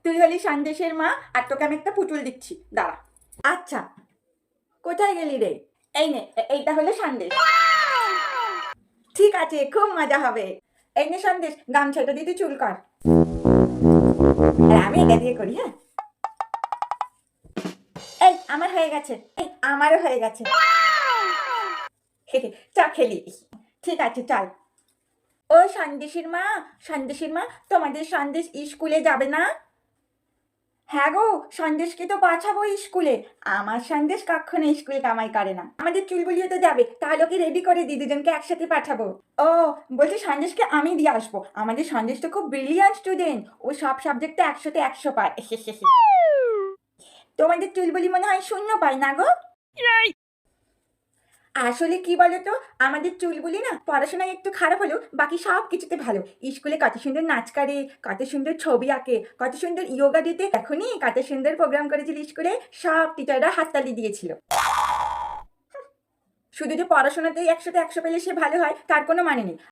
তুই হলি সন্দেশের মা, আর তোকে আমি একটা পুতুল দিচ্ছি, দাঁড়া। আচ্ছা, কোথায় গেলি রে? এই নে, এইটা হলো সন্দেশ। ঠিক আছে, খুব মজা হবে। এই নে সন্দেশ, গামছাটা দিতে চুল কর। আর আমি এটা দিয়ে করি, হ্যাঁ। এই আমার হয়ে গেছে, এই আমারও হয়ে গেছে। চ খেলি। ঠিক আছে, চল। ও সন্দেশের মা, সন্দেশের মা, তোমাদের সন্দেশ স্কুলে যাবে না? হ্যাঁ গো, সন্দেশকে তো পাঠাবো স্কুলে। আমার সন্দেশ কখনো স্কুল কামাই করে না। আমাদের চুলবুলিও তো যাবে, তাহলে ওকে রেডি করে দিই, দুজনকে একসাথে পাঠাবো। ও, বলছি সন্দেশকে আমি দিয়ে আসবো। আমাদের সন্দেশ তো খুব ব্রিলিয়ান্ট স্টুডেন্ট, ও সব সাবজেক্টে 100-তে 100 পায়। তোমাদের চুলবুলি মনে হয় শূন্য পায় না গো? আসলে কি বলতো, আমাদের চুলবুলি না পড়াশোনায় একটু খারাপ হলেও বাকি সব কিছুতে ভালো। স্কুলে কত সুন্দর নাচ করে, কত সুন্দর ছবি আঁকে, কত সুন্দর ইয়োগা দিতে, এখনই কত সুন্দর প্রোগ্রাম করেছিল স্কুলে, সব টিচাররা হাততালি দিয়েছিল। শুধু যে পড়াশোনাতেই 100-তে 100 পেলে সে ভালো হয় তার কোনো মানে নেই।